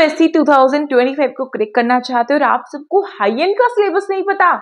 SOSC 2025 को crack करना चाहते हो और आप सबको हाई एंड का सिलेबस नहीं पता,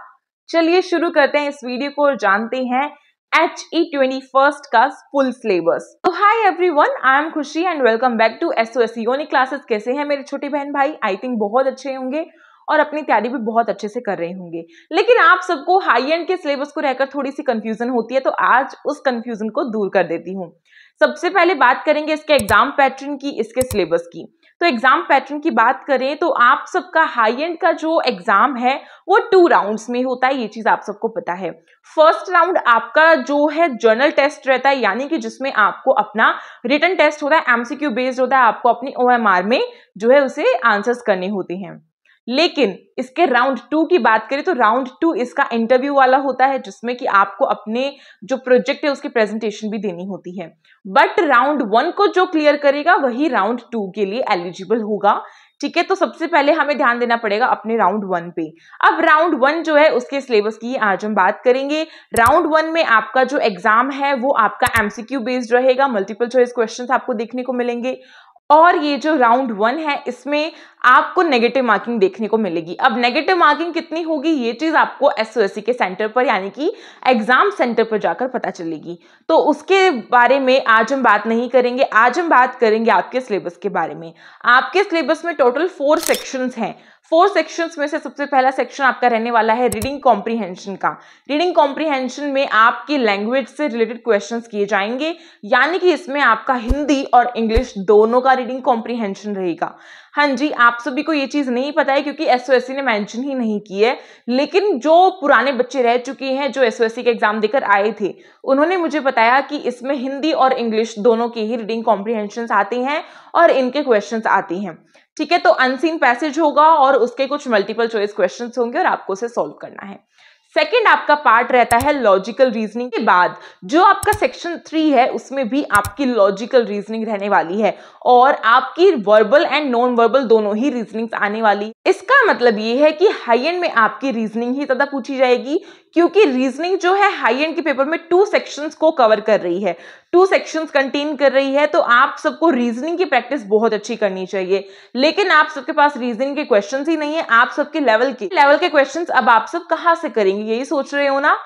चलिए शुरू करते हैं इस वीडियो को और जानते हैं HE21 का फुल सिलेबस। तो hi everyone, I am Khushi and welcome back to SOSC unique classes. कैसे हैं मेरे छोटे बहन भाई? आई थिंक बहुत अच्छे होंगे और अपनी तैयारी भी बहुत अच्छे से कर रहे होंगे। लेकिन आप सबको हाई एंड के सिलेबस को रहकर थोड़ी सी कंफ्यूजन होती है, तो आज उस कंफ्यूजन को दूर कर देती हूँ। सबसे पहले बात करेंगे इसके एग्जाम पैटर्न की, इसके सिलेबस की। तो एग्जाम पैटर्न की बात करें तो आप सबका हाई एंड का जो एग्जाम है वो 2 राउंड्स में होता है, ये चीज आप सबको पता है। फर्स्ट राउंड आपका जो है जर्नल टेस्ट रहता है, यानी कि जिसमें आपको अपना रिटन टेस्ट होता है, एमसीक्यू बेस्ड होता है, आपको अपनी OMR में जो है उसे आंसर्स करने होते हैं। लेकिन इसके राउंड 2 की बात करें तो राउंड 2 इसका इंटरव्यू वाला होता है, जिसमें कि आपको अपने जो प्रोजेक्ट है उसकी प्रेजेंटेशन भी देनी होती है। बट राउंड 1 को जो क्लियर करेगा वही राउंड 2 के लिए एलिजिबल होगा। ठीक है, तो सबसे पहले हमें ध्यान देना पड़ेगा अपने राउंड 1 पे। अब राउंड 1 जो है उसके सिलेबस की आज हम बात करेंगे। राउंड 1 में आपका जो एग्जाम है वो आपका एमसीक्यू बेस्ड रहेगा, मल्टीपल चॉइस क्वेश्चंस आपको देखने को मिलेंगे। और ये जो राउंड 1 है इसमें आपको नेगेटिव मार्किंग देखने को मिलेगी। अब नेगेटिव मार्किंग कितनी होगी ये चीज आपको SOSC के सेंटर पर यानी कि एग्जाम सेंटर पर जाकर पता चलेगी, तो उसके बारे में आज हम बात नहीं करेंगे। आज हम बात करेंगे आपके सिलेबस के बारे में। आपके सिलेबस में टोटल 4 सेक्शंस हैं। 4 सेक्शंस में से सबसे पहला सेक्शन आपका रहने वाला है रीडिंग कॉम्प्रीहेंशन का। रीडिंग कॉम्प्रीहेंशन में आपकी लैंग्वेज से रिलेटेड क्वेश्चंस किए जाएंगे, यानी कि इसमें आपका हिंदी और इंग्लिश दोनों का रीडिंग कॉम्प्रीहेंशन रहेगा। हाँ जी, आप सभी को ये चीज नहीं पता है क्योंकि SOSC ने मेंशन ही नहीं की है, लेकिन जो पुराने बच्चे रह चुके हैं जो SOSC के एग्जाम देकर आए थे उन्होंने मुझे बताया कि इसमें हिंदी और इंग्लिश दोनों के ही रीडिंग कॉम्प्रीहेंशन आते हैं और इनके क्वेश्चंस आते हैं। ठीक है, तो अनसीन पैसेज होगा और उसके कुछ मल्टीपल चॉइस क्वेश्चंस होंगे और आपको उसे सॉल्व करना है। सेकेंड आपका पार्ट रहता है लॉजिकल रीजनिंग के बाद जो आपका सेक्शन 3 है उसमें भी आपकी लॉजिकल रीजनिंग रहने वाली है और आपकी वर्बल एंड नॉन वर्बल दोनों ही रीजनिंग आने वाली। इसका मतलब ये है कि हाई एंड में आपकी रीजनिंग ही ज्यादा पूछी जाएगी, क्योंकि रीजनिंग जो है हाई एंड के पेपर में 2 सेक्शंस को कवर कर रही है, 2 सेक्शंस कंटेन कर रही है। तो आप सबको रीजनिंग की प्रैक्टिस बहुत अच्छी करनी चाहिए। लेकिन आप सबके पास रीजनिंग के क्वेश्चंस ही नहीं है, आप सबके लेवल के क्वेश्चंस अब आप सब कहां से करेंगे यही सोच रहे हो ना?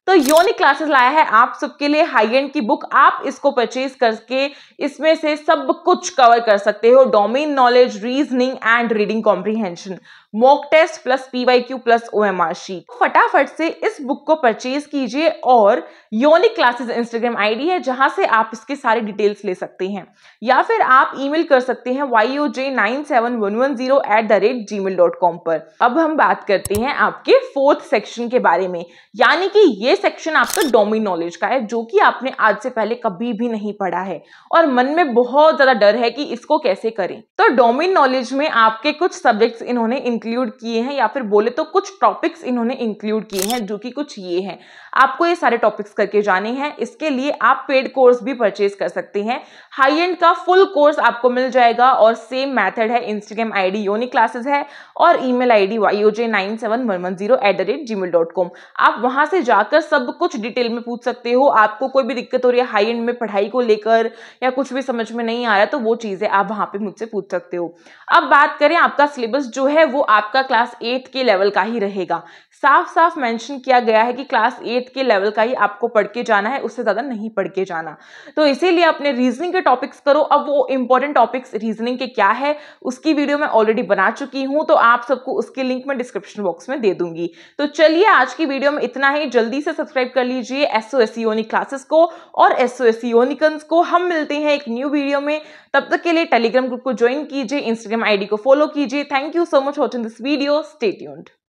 तो यूनिक क्लासेस लाया है आप सबके लिए हाई एंड की बुक। आप इसको परचेज करके इसमें से सब कुछ कवर कर सकते हो, domain knowledge, reasoning and reading comprehension, mock test plus PYQ plus OMR sheet. फटाफट से इस बुक को परचेज कीजिए और यूनिक क्लासेस इंस्टाग्राम ID है जहां से आप इसके सारे डिटेल्स ले सकते हैं, या फिर आप ईमेल कर सकते हैं yoj97110@gmail.com पर। अब हम बात करते हैं आपके 4th सेक्शन के बारे में, यानी कि ये सेक्शन आपका डोमेन नॉलेज का है जो कि आपने आज से पहले कभी भी नहीं पढ़ा है और मन में बहुत ज्यादा डर है कि इसको कैसे करें। तो डोमेन नॉलेज में आपके कुछ सब्जेक्ट्स इन्होंने इंक्लूड किए हैं, या फिर बोले तो कुछ टॉपिक्स इन्होंने इंक्लूड किए हैं, जो कि कुछ ये हैं। आपको ये सारे टॉपिक्स करके जाने हैं। इसके लिए आप पेड कोर्स भी परचेज कर सकते हैं। हाई एंड का फुल कोर्स आपको मिल जाएगा और सेम मेथड है, इंस्टाग्राम ID यूनिक क्लासेस है और ईमेल ID yoj97110@gmail.com। आप वहां से जाकर सब कुछ डिटेल में पूछ सकते हो। आपको कोई भी दिक्कत हो रही है हाई एंड में पढ़ाई को लेकर या कुछ भी समझ में नहीं आ रहा तो वो चीजें आप वहां पे मुझसे पूछ सकते हो। अब बात करें आपका सिलेबस जो है वो आपका क्लास 8 के लेवल का ही रहेगा। साफ साफ मेंशन किया गया है कि क्लास 8 के लेवल का ही आपको पढ़ के जाना है, उससे ज्यादा नहीं पढ़ के जाना। तो इसीलिए अपने रीजनिंग के टॉपिक्स करो। अब वो इंपॉर्टेंट टॉपिक्स रीजनिंग के क्या है उसकी वीडियो मैं ऑलरेडी बना चुकी हूं, तो आप सबको उसकी लिंक मैं डिस्क्रिप्शन बॉक्स में दे दूंगी। तो चलिए आज की वीडियो में इतना ही। जल्दी से सब्सक्राइब कर लीजिए SOSC यूनिक क्लासेस को और SOSC यूनिकन्स को। हम मिलते हैं एक न्यू वीडियो में, तब तक के लिए टेलीग्राम ग्रुप को ज्वाइन कीजिए, इंस्टाग्राम ID को फॉलो कीजिए। Thank you so much watching this video. Stay tuned.